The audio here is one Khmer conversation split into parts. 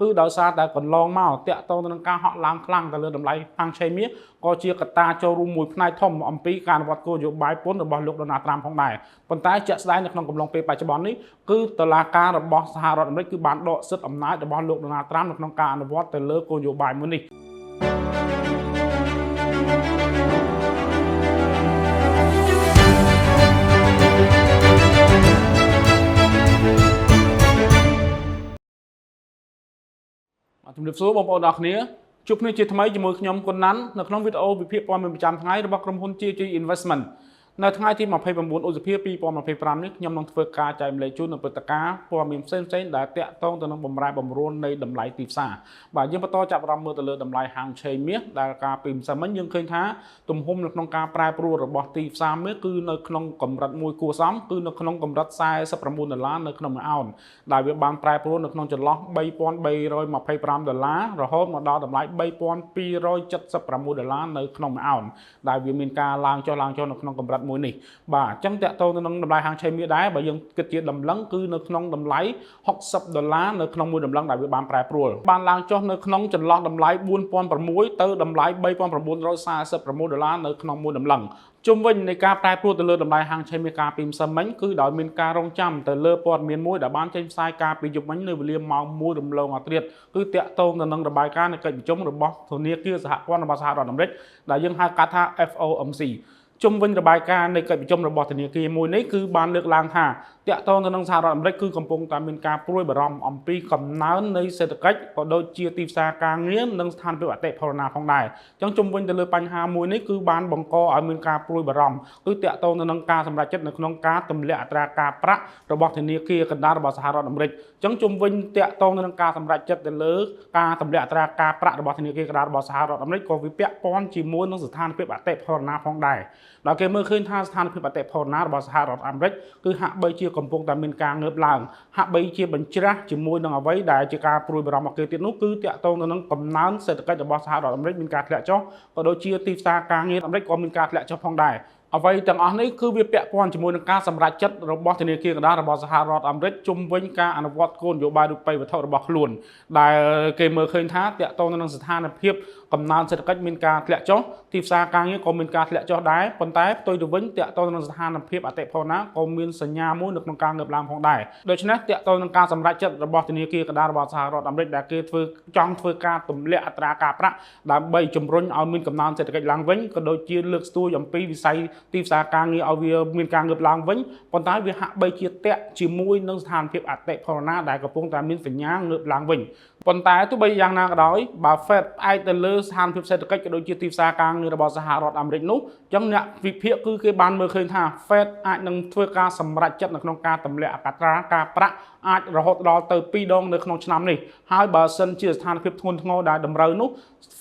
គឺដោយសារតែកន្លងមកតាក់ទងទៅនឹងការហក់ឡើងខ្លាំងទៅលើតម្លៃហាងឆេងមាសក៏ជាកត្តាចូលរួមមួយផ្នែកធំអំពីការអនុវត្តគោលនយោបាយពន្ធរបស់លោកដូណាល់ត្រាំផងដែរប៉ុន្តែជាក់ស្ដែងនៅក្នុងកំឡុងពេលបច្ចុប្បន្ននេះគឺតុលាការរបស់សហរដ្ឋអាមេរិកគឺបានដកសិទ្ធិអំណាចរបស់លោកដូណាល់ត្រាំនៅក្នុងការអនុវត្តទៅលើគោលនយោបាយមួយនេះជំរាបសួរបងប្អូនទាំងអស់គ្នាជួបគ្នាជាថ្មីជាមួយខ្ញុំគុណណាន់នៅក្នុងវីដេអូវិភាគព័ត៌មានប្រចាំថ្ងៃរបស់ក្រុមហ៊ុន GG Investment នៅថ្ងៃទី29ឧសភា2025នេះខ្ញុំនឹងធ្វើការចែកម្លែកជូននៅព្រឹត្តិការណ៍ព័ត៌មានផ្សេងៗដែលតាក់ទងទៅនឹងបម្រែបម្រួលនៃតម្លៃទីផ្សារបាទយើងបន្តចាប់អារម្មណ៍មើលទៅលើតម្លៃហាងឆេងមាសដែលការពីម្សិលមិញយើងឃើញថាទំហំនៅក្នុងការប្រែប្រួលរបស់ទីផ្សារមាសគឺនៅក្នុងកម្រិតមួយគួរសមគឺនៅក្នុងកម្រិត$49នៅក្នុងមួយអោនដែលវាបានប្រែប្រួលនៅក្នុងចន្លោះ$3,325រហូតមកដល់តម្លៃ$3,276នៅក្នុងមួយអោនដែលវាមានការឡើងចុះនៅក្នុងកម្រិតមួយនេះបាទអញ្ចឹងតកតងទៅនឹងតម្លៃហាងឆេងមាសដែរបើយើងគិតជាដំឡឹងគឺនៅក្នុងតម្លៃ$60នៅក្នុងមួយដំឡឹងដែលវាបានប្រែប្រួលបានឡើងចុះនៅក្នុងចន្លោះតម្លៃ$4,600ទៅតម្លៃ$3,946នៅក្នុងមួយដំឡឹងជុំវិញនៃការប្រែប្រួលទៅលើតម្លៃហាងឆេងមាសកាលពីម្សិលមិញគឺដោយមានការរងចាំទៅលើព័ត៌មានមួយដែលបានចេញផ្សាយកាលពីយប់មិញនៅវេលាម៉ោង1រំលងអធ្រាត្រគឺតាក់ទងទៅនឹងរបាយការណ៍នៃកិច្ចប្រជុំរបស់ធនាគារសហព័ន្ធរបស់សហរដ្ឋអាមេរិកដែលយើងហៅកាត់ថា FOMC ជុំវិញរបាយការណ៍នៃកិច្ចប្រជុំរបស់ធនាគារមួយនេះគឺបានលើកឡើងថាតាក់ទងទៅនឹងសហរដ្ឋអាមេរិកគឺកំពុងតែមានការព្រួយបារម្ភអំពីកំណើននៃសេដ្ឋកិច្ចក៏ដូចជាទីផ្សារការងារនិងស្ថានភាពអតិផរណាផងដែរអញ្ចឹងជុំវិញទៅលើបញ្ហាមួយនេះគឺបានបង្កឲ្យមានការព្រួយបារម្ភគឺតាក់ទងទៅនឹងការសម្រេចចិត្តនៅក្នុងការទម្លាក់អត្រាការប្រាក់របស់ធនាគារកណ្ដាលរបស់សហរដ្ឋអាមេរិកអញ្ចឹងជុំវិញតាក់ទងទៅនឹងការសម្រេចចិត្តទៅលើការទម្លាក់អត្រាការប្រាក់របស់ធនាគារកណ្ដាលរបស់សហរដ្ឋអាមេរិកក៏វាពាក់ព័ន្ធជាមួយនឹងស្ថានភាពអតិផរណាផងដែរដល់គេមើលឃើញថាស្ថានភាពអតិផរណារបស់សហរដ្ឋអាមេរិកគឺហាក់បីជាកំពុងតែមានការងើបឡើងហាក់បីជាបញ្ច្រាស់ជាមួយនឹងអ្វីដែលជាការព្រួយបារម្ភរបស់គេទៀតនោះគឺតាក់ទងទៅនឹងកំណើនសេដ្ឋកិច្ចរបស់សហរដ្ឋអាមេរិកមានការធ្លាក់ចុះក៏ដូចជាទីផ្សារការងារអាមេរិកក៏មានការធ្លាក់ចុះផងដែរអ្វីទាំងអស់នេះគឺវាពាក់ព័ន្ធជាមួយនឹងការសម្រេចចិត្តរបស់ធនាគារកណ្ដាលរបស់សហរដ្ឋអាមេរិកជុំវិញការអនុវត្តគោលនយោបាយរូបិយវត្ថុរបស់ខ្លួនដែលគេមើលឃើញថាតាក់ទងទៅនឹងស្ថានភាពកំណើនសេដ្ឋកិច្ចមានការធ្លាក់ចុះទីផ្សារការងារក៏មានការធ្លាក់ចុះដែរប៉ុន្តែផ្ទុយទៅវិញតាក់ទងនឹងស្ថានភាពអតិផរណាក៏មានសញ្ញាមួយនៅក្នុងការងើបឡើងផងដែរដូច្នេះតាក់ទងនឹងការសម្រេចចិត្តរបស់ធនាគារកណ្ដាលរបស់សហរដ្ឋអាមេរិកដែលគេចង់ធ្វើការទម្លាក់អត្រាការប្រាក់ដើម្បីជំរុញឲ្យមានកំណើនសេដ្ឋកិច្ចឡើងវិញក៏ដូចជាលើកស្ទួយអំពីវិស័យទីផ្សារការងារឲ្យវាមានការងើបឡើងវិញប៉ុន្តែវាហាក់បីជាតាក់ជាមួយនឹងស្ថានភាពអតិផរណាដែលកំពុងតែមានសញ្ញាងើបឡើងវិញប៉ុន្តែទោះបីយ៉ាងណាក៏ដោយបើ Fed ផ្អែកទៅលើស្ថានភាពសេដ្ឋកិច្ចក៏ដូចជាទីផ្សារការងាររបស់សហរដ្ឋអាមេរិកនោះអញ្ចឹងអ្នកវិភាគគឺគេបានមើលឃើញថា Fed អាចនឹងធ្វើការសម្រេចចិត្តនៅក្នុងការទម្លាក់អត្រាការប្រាក់អាចរហូតដល់ទៅ2ដងនៅក្នុងឆ្នាំនេះហើយបើសិនជាស្ថានភាពធ្ងន់ធ្ងរដែលតម្រូវនោះ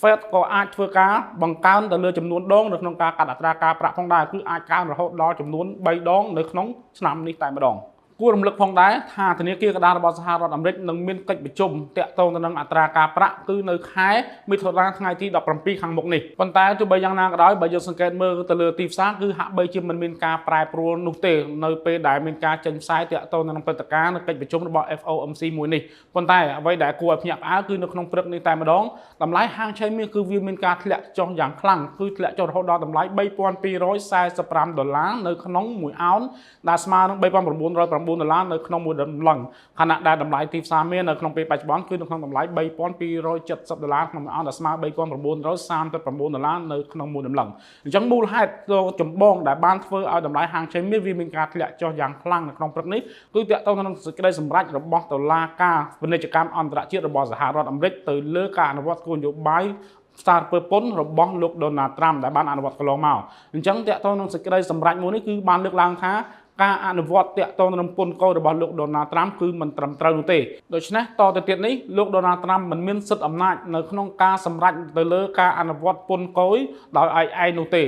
Fed ក៏អាចធ្វើការបង្កើនទៅលើចំនួនដងនៅក្នុងការកាត់អត្រាការប្រាក់ផងដែរគឺអាចកើនរហូតដល់ចំនួន3ដងនៅក្នុងឆ្នាំនេះតែម្ដងគួររំលឹកផងដែរថាធនាគារកណ្ដាលរបស់សហរដ្ឋអាមេរិកនឹងមានកិច្ចប្រជុំតាក់ទងទៅនឹងអត្រាការប្រាក់គឺនៅខែមិថុនាថ្ងៃទី17ខាងមុខនេះប៉ុន្តែទោះបីយ៉ាងណាក៏ដោយបើយើងសង្កេតមើលទៅលើទីផ្សារគឺហាក់បីជាមិនមានការប្រែប្រួលនោះទេនៅពេលដែលមានការចេញផ្សាយតាក់ទងនឹងព្រឹត្តិការណ៍នៅកិច្ចប្រជុំរបស់ FOMC មួយនេះប៉ុន្តែអ្វីដែលគួរឲ្យភ្ញាក់ផ្អើលគឺនៅក្នុងព្រឹកនេះតែម្ដងតម្លៃហាងឆេងមាសគឺវាមានការធ្លាក់ចុះយ៉ាងខ្លាំងគឺធ្លាក់ចុះរហូតដល់តម្លៃ$3,245នៅក្នុងមួយអោនដែលស្មើនឹង$3,909នៅក្នុងមួយដំឡឹងខណៈដែលតម្លៃទីផ្សារមាសនៅក្នុងពេលបច្ចុប្បន្នគឺនៅក្នុងតម្លៃ$3,270ក្នុងមួយអោនដែលស្មើ$3,939នៅក្នុងមួយដំឡឹងអញ្ចឹងមូលហេតុចម្បងដែលបានធ្វើឲ្យតម្លៃហាងឆេងមាសវាមានការធ្លាក់ចុះយ៉ាងខ្លាំងនៅក្នុងព្រឹកនេះគឺតាក់ទងនឹងសេចក្តីសម្រេចរបស់តុលាការពាណិជ្ជកម្មអន្តរជាតិរបស់សហរដ្ឋអាមេរិកទៅលើការអនុវត្តគោលនយោបាយសារពើពន្ធរបស់លោកដូណាល់ត្រាំដែលបានអនុវត្តកន្លងមកអញ្ចឹងតាក់ទងនឹងសេចក្តីសម្រេចមួយនេះគឺបានលើកឡើងថាការអនុវត្តតាក់ទងនឹងពន្ធគយរបស់លោកដូណាល់ត្រាំគឺមិនត្រឹមត្រូវនោះទេដូច្នេះតទៅទៀតនេះលោកដូណាល់ត្រាំមិនមានសិទ្ធិអំណាចនៅក្នុងការសម្រេចទៅលើការអនុវត្តពន្ធគយដោយឯកឯងនោះទេ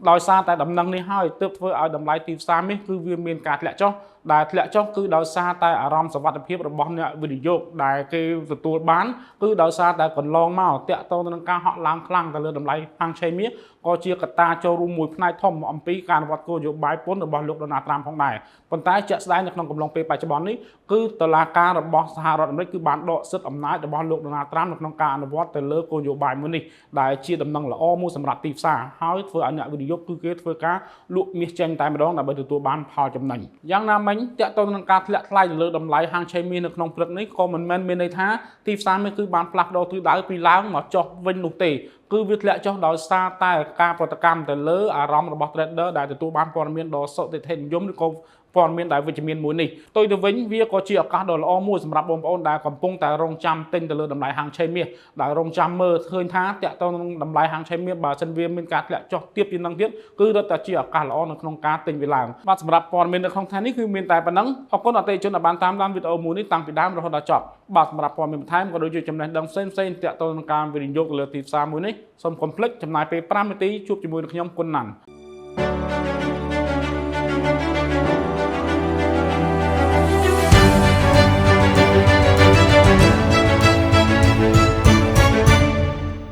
ដោយសារតែដំណឹងនេះហើយទើបធ្វើឲ្យតម្លៃទីផ្សារមាសគឺវាមានការធ្លាក់ចុះដែលធ្លាក់ចុះគឺដោយសារតែអារម្មណ៍សុវត្ថិភាពរបស់អ្នកវិនិយោគដែលគេទទួលបានគឺដោយសារតែកន្លងមកតាក់ទងទៅនឹងការហក់ឡើងខ្លាំងទៅលើតម្លៃហាងឆេងមាសក៏ជាកត្តាចូលរួមមួយផ្នែកធំអំពីការអនុវត្តគោលនយោបាយពន្ធរបស់លោក Donald Trump ផងដែរប៉ុន្តែជាក់ស្ដែងនៅក្នុងកំឡុងពេលបច្ចុប្បន្ននេះគឺតុលាការរបស់សហរដ្ឋអាមេរិកគឺបានដកសិទ្ធិអំណាចរបស់លោក Donald Trump នៅក្នុងការអនុវត្តទៅលើគោលនយោបាយមួយនេះដែលជាដំណឹងល្អមួយសម្រាប់ទីផ្សារហើយធ្វើឲ្យអ្នកវិនិយោគគឺគេធ្វើការលក់មាសចេញតែម្ដងដើម្បីទទួលបានផលចំណេញយ៉ាងណាមិញតាក់ទងនឹងការធ្លាក់ថ្លៃលើតម្លៃហាងឆេងមាសនៅក្នុងព្រឹកនេះក៏មិនមែនមានន័យថាទីផ្សារមាសគឺបានផ្លាស់ប្ដូរទិសដៅពីឡើងមកចុះវិញនោះទេគឺវាធ្លាក់ចុះដោយសារតែការប្រតិកម្មទៅលើអារម្មណ៍របស់ trader ដែលទទួលបានព័ត៌មានដ៏សុតិធិនិយមឬក៏ព័ត៌មានដែលវិជ្ជមានមួយនេះផ្ទុយទៅវិញវាក៏ជាឱកាសដ៏ល្អមួយសម្រាប់បងប្អូនដែលកំពុងតែរងចាំទិញទៅលើតម្លៃហាងឆេងមាសដែលរងចាំមើលឃើញថាតាក់ទងនឹងតម្លៃហាងឆេងមាសបើសិនវាមានការធ្លាក់ចុះទៀតជាងនឹងទៀតគឺរត់តែជាឱកាសល្អនៅក្នុងការទិញវាឡើងបាទសម្រាប់ព័ត៌មាននៅក្នុងថ្ងៃនេះគឺមានតែប៉ុណ្ណឹងអរគុណអតិថិជនដែលបានតាមដានវីដេអូមួយនេះតាំងពីដើមរហូតដល់ចប់បាទសម្រាប់ព័ត៌មានបន្ថែមក៏ដូចជាចំណេះដឹងផ្សេងៗតាក់ទងនឹងការវិនិយោគទៅលើទីផ្សារមួយនេះសូមកុំភ្លេចចំណាយពេល5នាទីជួបជាមួយនឹងខ្ញុំគុណណាន់